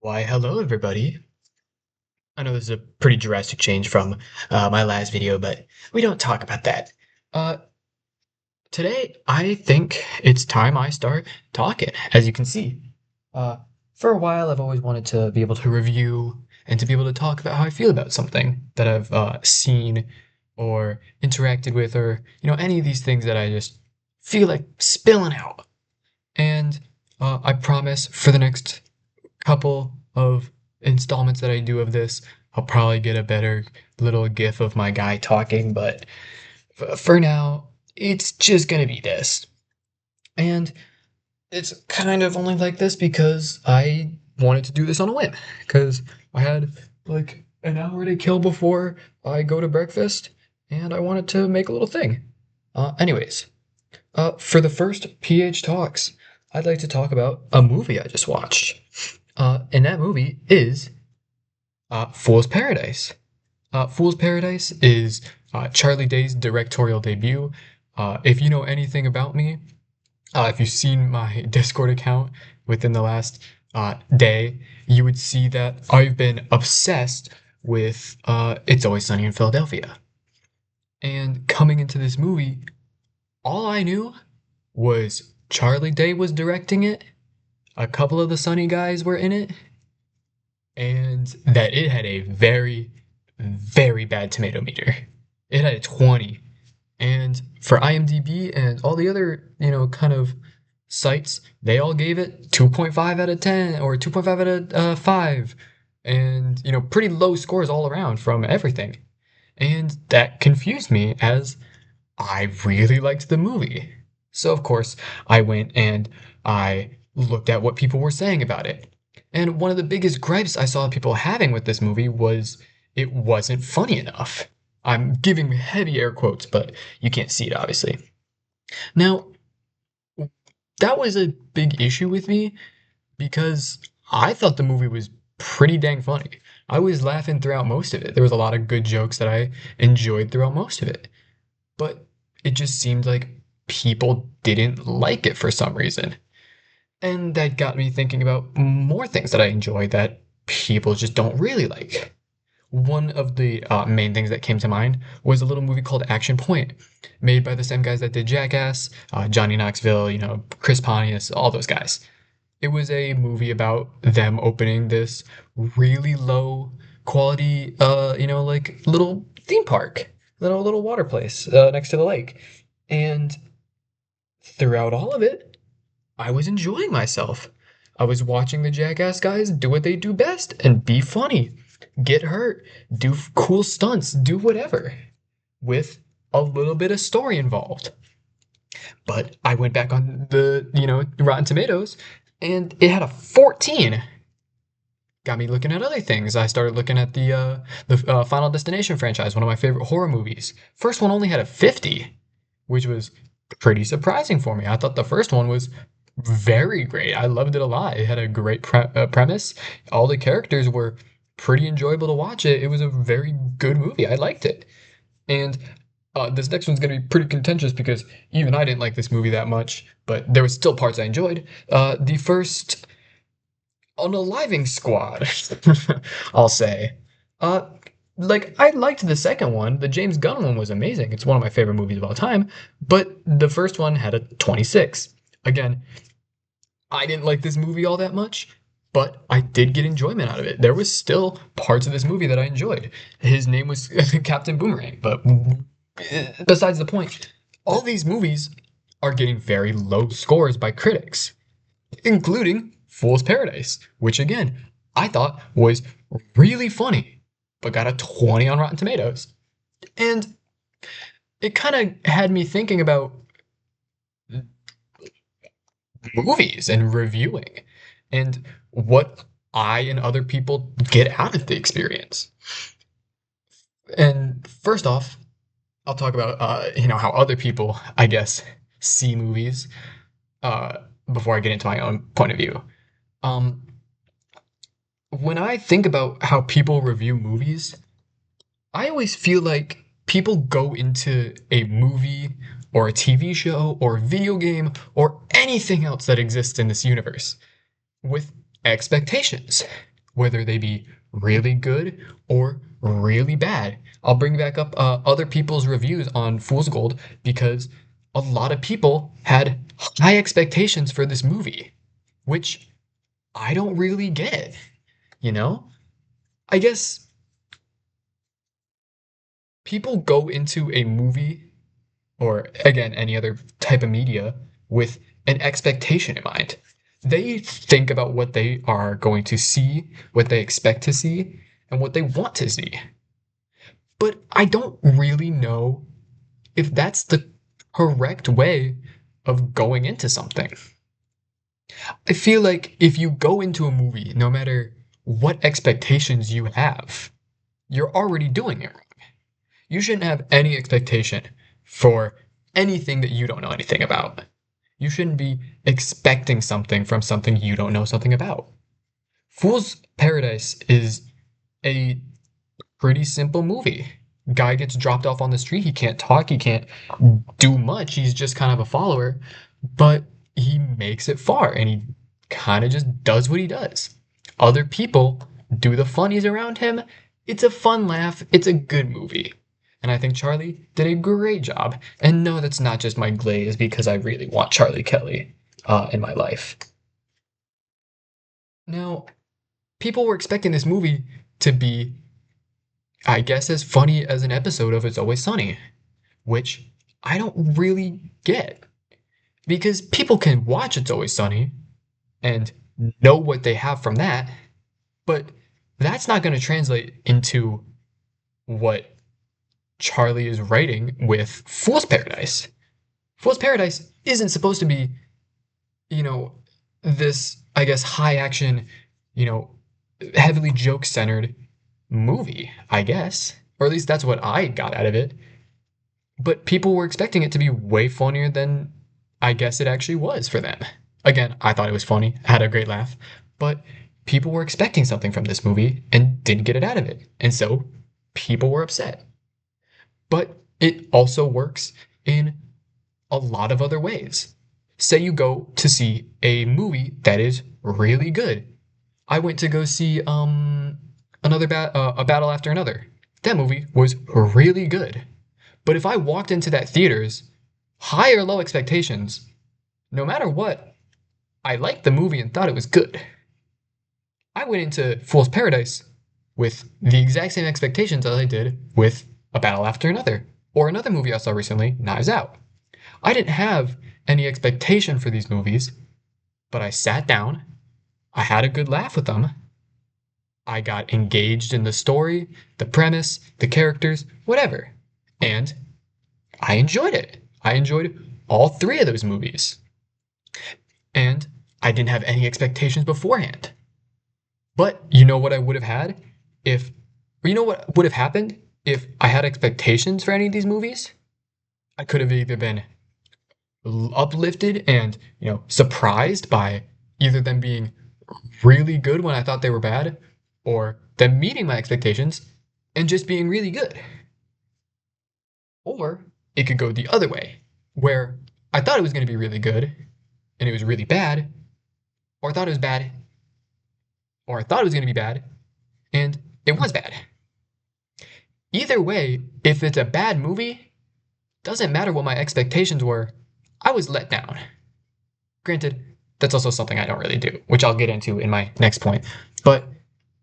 Why, hello everybody. I know this is a pretty drastic change from my last video, but we don't talk about that. Uh, Today, I think it's time I start talking, as you can see. Uh, for a while, I've always wanted to be able to review and to be able to talk about how I feel about something that I've seen or interacted with, or any of these things that I just feel like spilling out. And I promise for the next couple of installments that I do of this, I'll probably get a better little gif of my guy talking, but for now, it's just gonna be this. And it's kind of only like this because I wanted to do this on a whim, because I had like an hour to kill before I go to breakfast, and I wanted to make a little thing. Anyways, for the first PH Talks, I'd like to talk about a movie I just watched. And that movie is Fool's Paradise. Fool's Paradise is Charlie Day's directorial debut. If you know anything about me, if you've seen my Discord account within the last day, you would see that I've been obsessed with It's Always Sunny in Philadelphia. And coming into this movie, all I knew was Charlie Day was directing it, a couple of the Sunny guys were in it, and that it had a very, very bad tomato meter. It had a 20. And for IMDb and all the other, kind of sites, they all gave it 2.5 out of 10 or 2.5 out of 5. And, pretty low scores all around from everything. And that confused me as I really liked the movie. So, of course, I went and I looked at what people were saying about it. And one of the biggest gripes I saw people having with this movie was it wasn't funny enough. I'm giving heavy air quotes, but you can't see it, obviously. Now, that was a big issue with me because I thought the movie was pretty dang funny. I was laughing throughout most of it. There was a lot of good jokes that I enjoyed throughout most of it. But it just seemed like people didn't like it for some reason. And that got me thinking about more things that I enjoy that people just don't really like. One of the main things that came to mind was a little movie called Action Point, made by the same guys that did Jackass, Johnny Knoxville, Chris Pontius, all those guys. It was a movie about them opening this really low quality, like little theme park, little water place next to the lake. And throughout all of it, I was enjoying myself. I was watching the Jackass guys do what they do best and be funny, get hurt, do cool stunts, do whatever, with a little bit of story involved. But I went back on the, Rotten Tomatoes, and it had a 14. Got me looking at other things. I started looking at the Final Destination franchise, one of my favorite horror movies. First one only had a 50, which was pretty surprising for me. I thought the first one was very great. I loved it a lot. It had a great premise. All the characters were pretty enjoyable to watch. It was a very good movie. I liked it. And this next one's going to be pretty contentious because even I didn't like this movie that much, but there was still parts I enjoyed. The first Unaliving Squad, I'll say. Uh, like I liked the second one. The James Gunn one was amazing. It's one of my favorite movies of all time. But the first one had a 26. Again, I didn't like this movie all that much, but I did get enjoyment out of it. There was still parts of this movie that I enjoyed. His name was Captain Boomerang, but besides the point, all these movies are getting very low scores by critics, including Fool's Paradise, which again, I thought was really funny, but got a 20 on Rotten Tomatoes. And it kind of had me thinking about movies and reviewing and what I and other people get out of the experience. And first off, I'll talk about how other people, I guess, see movies uh, before I get into my own point of view. Um, when I think about how people review movies, I always feel like people go into a movie or a TV show or a video game or anything else that exists in this universe with expectations. whether they be really good or really bad. I'll bring back up other people's reviews on Fool's Gold because a lot of people had high expectations for this movie, which I don't really get, you know? I guess people go into a movie or again any other type of media with an expectation in mind. They think about what they are going to see, what they expect to see, and what they want to see. But I don't really know if that's the correct way of going into something. I feel like if you go into a movie, no matter what expectations you have, you're already doing it wrong. You shouldn't have any expectation for anything that you don't know anything about. You shouldn't be expecting something from something you don't know something about. Fool's Paradise is a pretty simple movie. Guy gets dropped off on the street. He can't talk. He can't do much. He's just kind of a follower, but he makes it far and he kind of just does what he does. Other people do the funnies around him. It's a fun laugh. It's a good movie. And I think Charlie did a great job. And no, that's not just my glaze because I really want Charlie Kelly in my life. Now, people were expecting this movie to be, I guess, as funny as an episode of It's Always Sunny, which I don't really get. Because people can watch It's Always Sunny and know what they have from that, but that's not going to translate into what Charlie is writing with Fool's Paradise. Fool's Paradise isn't supposed to be, you know, this, I guess, high action, you know, heavily joke centered movie, I guess. Or at least that's what I got out of it. But people were expecting it to be way funnier than I guess it actually was for them. Again, I thought it was funny, I had a great laugh, but people were expecting something from this movie and didn't get it out of it. And so people were upset. But it also works in a lot of other ways. Say you go to see a movie that is really good. I went to go see A Battle After Another. That movie was really good. But if I walked into that theater's high or low expectations, no matter what, I liked the movie and thought it was good. I went into Fool's Paradise with the exact same expectations as I did with A Battle After Another, or another movie I saw recently, Knives Out. I didn't have any expectation for these movies, but I sat down, I had a good laugh with them, I got engaged in the story, the premise, the characters, whatever, and I enjoyed it. I enjoyed all three of those movies. And I didn't have any expectations beforehand. But you know what I would have had if, or you know what would have happened if I had expectations for any of these movies? I could have either been uplifted and, surprised by either them being really good when I thought they were bad, or them meeting my expectations and just being really good. Or it could go the other way, where I thought it was going to be really good and it was really bad, or I thought it was bad, or I thought it was going to be bad and it was bad. Either way, if it's a bad movie, doesn't matter what my expectations were, I was let down. Granted, that's also something I don't really do, which I'll get into in my next point. But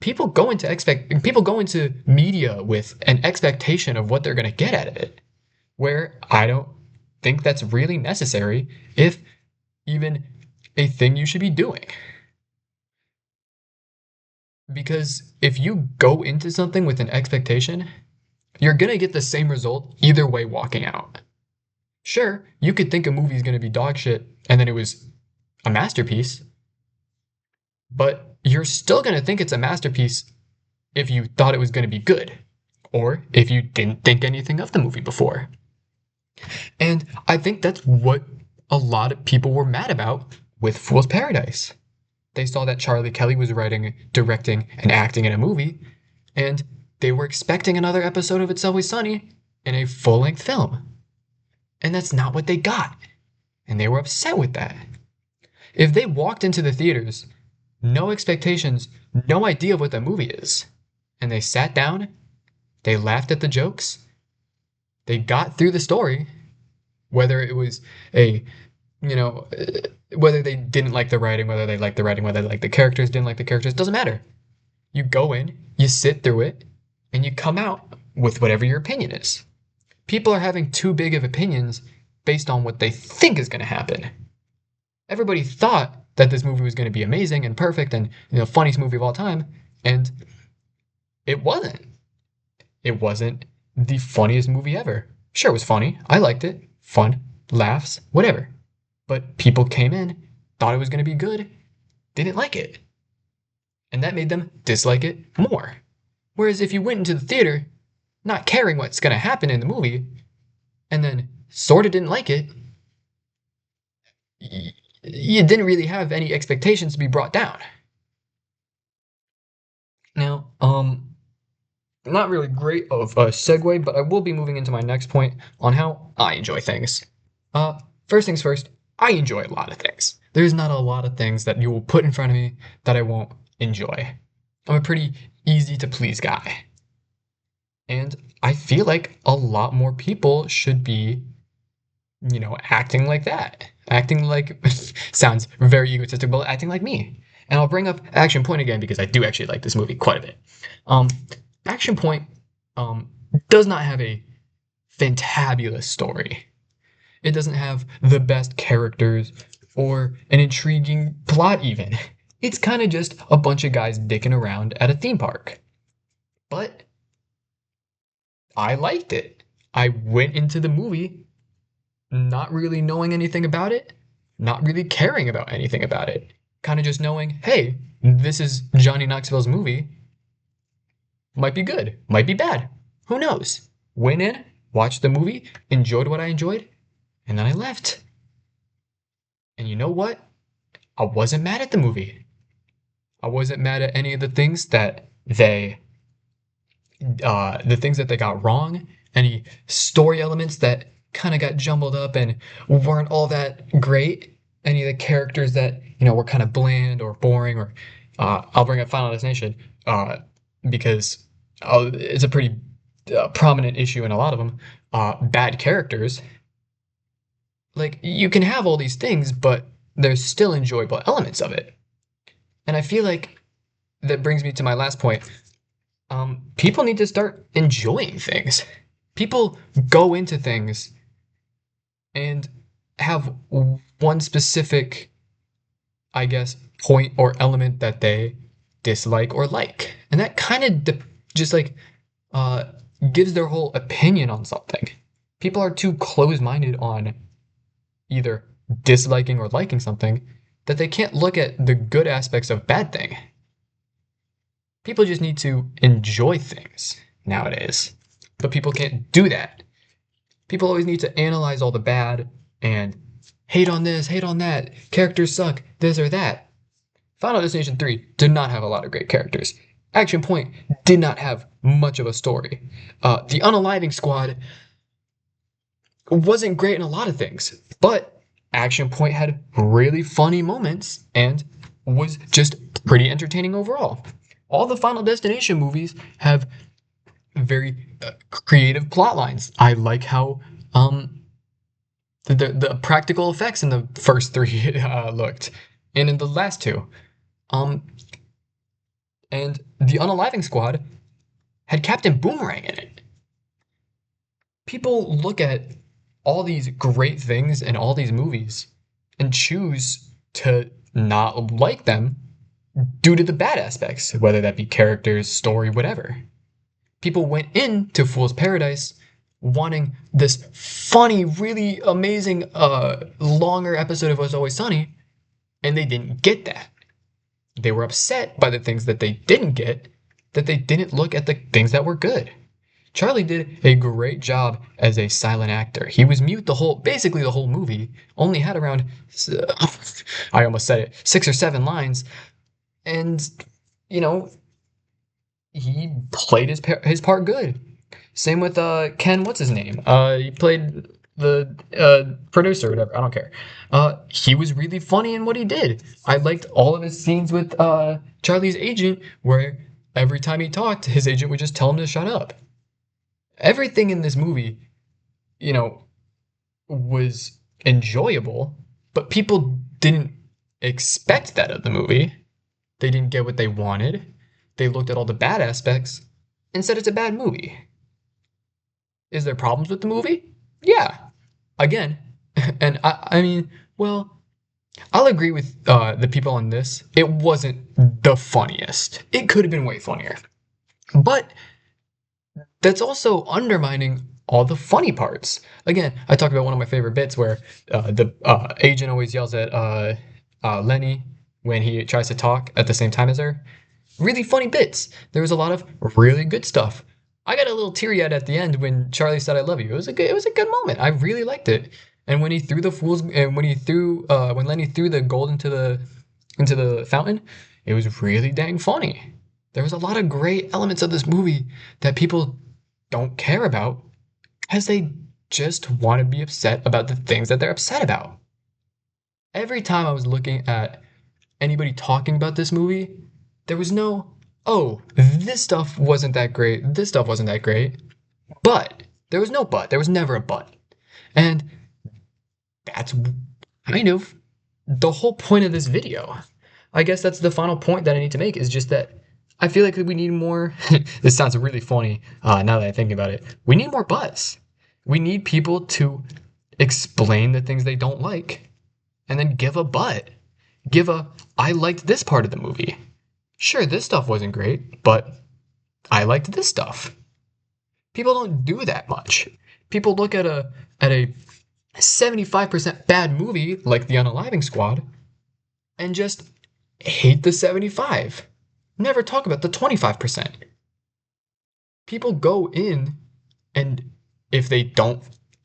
people go into media with an expectation of what they're going to get out of it, where I don't think that's really necessary, if even a thing you should be doing. Because if you go into something with an expectation, you're going to get the same result either way walking out. Sure, you could think a movie's going to be dog shit and then it was a masterpiece, but you're still going to think it's a masterpiece if you thought it was going to be good, or if you didn't think anything of the movie before. And I think that's what a lot of people were mad about with Fool's Paradise. They saw that Charlie Kelly was writing, directing, and acting in a movie, and they were expecting another episode of It's Always Sunny in a full-length film. And that's not what they got. And they were upset with that. If they walked into the theaters, no expectations, no idea what the movie is. And they sat down, they laughed at the jokes, they got through the story, whether it was a, whether they didn't like the writing, whether they liked the writing, whether they liked the characters, didn't like the characters, doesn't matter. You go in, you sit through it, and you come out with whatever your opinion is. People are having too big of opinions based on what they think is going to happen. Everybody thought that this movie was going to be amazing and perfect and funniest movie of all time, and it wasn't. It wasn't the funniest movie ever. Sure, it was funny. I liked it. Fun, laughs, whatever. But people came in, thought it was going to be good, didn't like it. And that made them dislike it more. Whereas if you went into the theater not caring what's going to happen in the movie, and then sort of didn't like it, you didn't really have any expectations to be brought down. Now, not really great of a segue, but I will be moving into my next point on how I enjoy things. First things first, I enjoy a lot of things. There's not a lot of things that you will put in front of me that I won't enjoy. I'm a pretty easy to please guy. And I feel like a lot more people should be, acting like that. Acting like, sounds very egotistical, acting like me. And I'll bring up Action Point again because I do actually like this movie quite a bit. Action Point does not have a fantabulous story. It doesn't have the best characters or an intriguing plot even. It's kind of just a bunch of guys dicking around at a theme park. But I liked it. I went into the movie not really knowing anything about it, not really caring about anything about it. Kind of just knowing, hey, this is Johnny Knoxville's movie. Might be good, might be bad. Who knows? Went in, watched the movie, enjoyed what I enjoyed, and then I left. And you know what? I wasn't mad at the movie. I wasn't mad at any of the things that they got wrong, any story elements that kind of got jumbled up and weren't all that great, any of the characters that were kind of bland or boring, or I'll bring up Final Destination because it's a pretty prominent issue in a lot of them. Bad characters. Like, you can have all these things, but there's still enjoyable elements of it. And I feel like that brings me to my last point. People need to start enjoying things. People go into things and have one specific, I guess, point or element that they dislike or like. And that kind of just gives their whole opinion on something. People are too close-minded on either disliking or liking something that they can't look at the good aspects of bad thing. People just need to enjoy things nowadays, but people can't do that. People always need to analyze all the bad and hate on this, hate on that, characters suck, this or that. Final Destination 3 did not have a lot of great characters. Action Point did not have much of a story. The Unaliving Squad wasn't great in a lot of things, but Action Point had really funny moments and was just pretty entertaining overall. All the Final Destination movies have very creative plot lines. I like how the practical effects in the first three looked, and in the last two. And the Unaliving Squad had Captain Boomerang in it. People look at all these great things in all these movies and choose to not like them due to the bad aspects, whether that be characters, story, whatever. People went into Fool's Paradise wanting this funny, really amazing, longer episode of What's Always Sunny, and they didn't get that. They were upset by the things that they didn't get, that they didn't look at the things that were good. Charlie did a great job as a silent actor. He was mute basically the whole movie, only had around, I almost said it, 6 or 7 lines, and, he played his part good. Same with Ken, what's his name? He played the producer, whatever. I don't care. He was really funny in what he did. I liked all of his scenes with Charlie's agent, where every time he talked, his agent would just tell him to shut up. Everything in this movie, you know, was enjoyable, but people didn't expect that of the movie. They didn't get what they wanted. They looked at all the bad aspects and said it's a bad movie. Is there problems with the movie? Yeah. Again, and I mean, well, I'll agree with the people on this. It wasn't the funniest. It could have been way funnier. But that's also undermining all the funny parts. Again, I talked about one of my favorite bits where the agent always yells at Lenny when he tries to talk at the same time as her. Really funny bits. There was a lot of really good stuff. I got a little teary eyed at the end when Charlie said "I love you." It was a good moment. I really liked it. And when he threw the fools, and when Lenny threw the gold into the fountain, it was really dang funny. There was a lot of great elements of this movie that people don't care about, as they just want to be upset about the things that they're upset about. Every time I was looking at anybody talking about this movie, there was no, oh, this stuff wasn't that great, this stuff wasn't that great. But there was no but. There was never a but. And that's kind of the whole point of this video. I guess that's the final point that I need to make, is just that I feel like we need more. This sounds really funny now that I think about it. We need more buzz. We need people to explain the things they don't like and then give a but. Give a, I liked this part of the movie. Sure, this stuff wasn't great, but I liked this stuff. People don't do that much. People look at a 75% bad movie like The Unaliving Squad and just hate the 75. Never talk about the 25%. People go in, and if they don't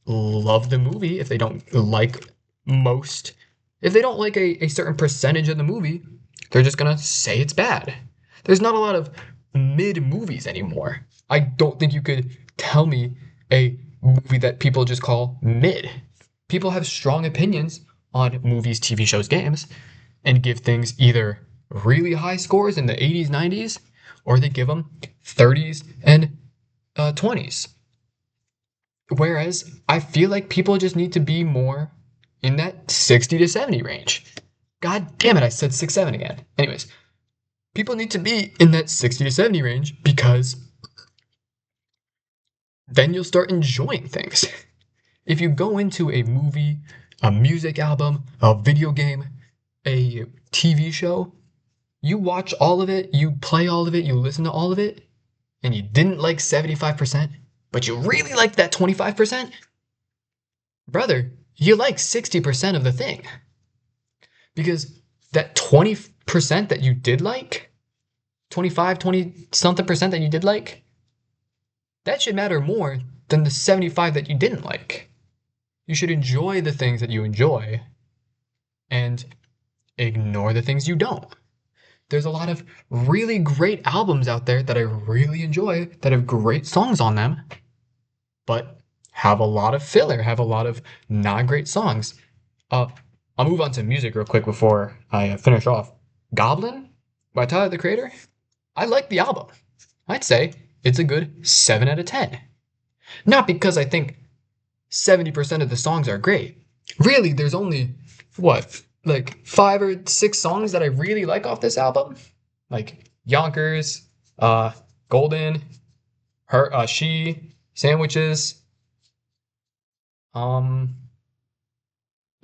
love the movie, if they don't like most, if they don't like a certain percentage of the movie, they're just gonna say it's bad. There's not a lot of mid movies anymore. I don't think you could tell me a movie that people just call mid. People have strong opinions on movies, TV shows, games, and give things either really high scores in the 80s, 90s, or they give them 30s and 20s. Whereas I feel like people just need to be more in that 60 to 70 range. God damn it, I said 6, 7 again. Anyways, people need to be in that 60 to 70 range, because then you'll start enjoying things. If you go into a movie, a music album, a video game, a TV show, you watch all of it, you play all of it, you listen to all of it, and you didn't like 75%, but you really liked that 25%, brother, you like 60% of the thing. Because that 20% that you did like, 25, 20 something percent that you did like, that should matter more than the 75 that you didn't like. You should enjoy the things that you enjoy and ignore the things you don't. There's a lot of really great albums out there that I really enjoy that have great songs on them, but have a lot of filler, have a lot of not great songs. I'll move on to music real quick before I finish off. Goblin by Tyler the Creator. I like the album. I'd say it's a good 7 out of 10. Not because I think 70% of the songs are great. Really, there's only, what, like 5 or 6 songs that I really like off this album? Like Yonkers, Golden, Her, She, Sandwiches, I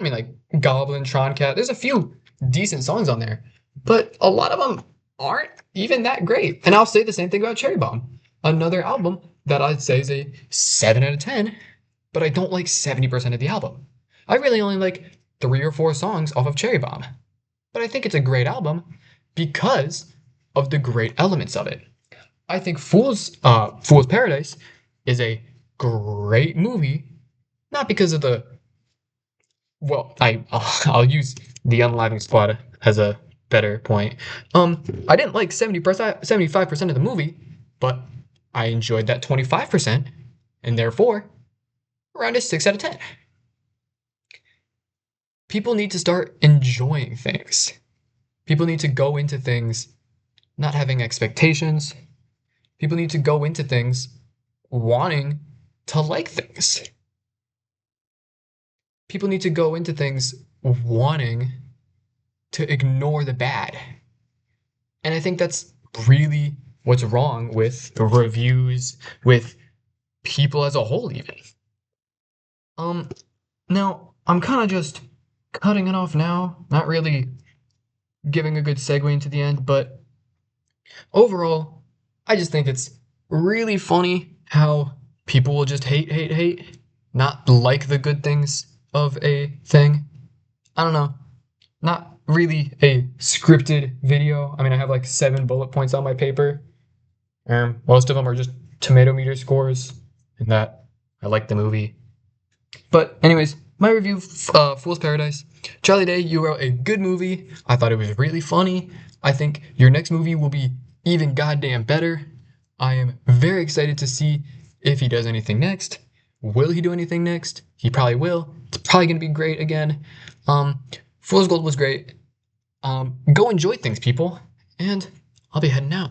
mean, like Goblin, Tron Cat. There's a few decent songs on there, but a lot of them aren't even that great. And I'll say the same thing about Cherry Bomb, another album that I'd say is a 7 out of 10, but I don't like 70% of the album. I really only like 3 or 4 songs off of Cherry Bomb, but I think it's a great album because of the great elements of it. I think Fool's Paradise is a great movie, not because of the, well, I'll use the Unaliving Squad as a better point. I didn't like 70%, 75% of the movie, but I enjoyed that 25%, and therefore around a 6 out of 10. People need to start enjoying things. People need to go into things not having expectations. People need to go into things wanting to like things. People need to go into things wanting to ignore the bad. And I think that's really what's wrong with reviews, with people as a whole, even. Um, Now I'm kind of just cutting it off now, not really giving a good segue into the end, but overall, I just think it's really funny how people will just hate, not like the good things of a thing. I don't know. Not really a scripted video. I mean, I have like 7 bullet points on my paper. Most of them are just tomato meter scores, and that I like the movie. But anyways, my review, Fool's Paradise. Charlie Day, you wrote a good movie. I thought it was really funny. I think your next movie will be even goddamn better. I am very excited to see if he does anything next. Will he do anything next? He probably will. It's probably gonna be great again. Um, Fool's Gold was great. Go enjoy things, people, and I'll be heading out.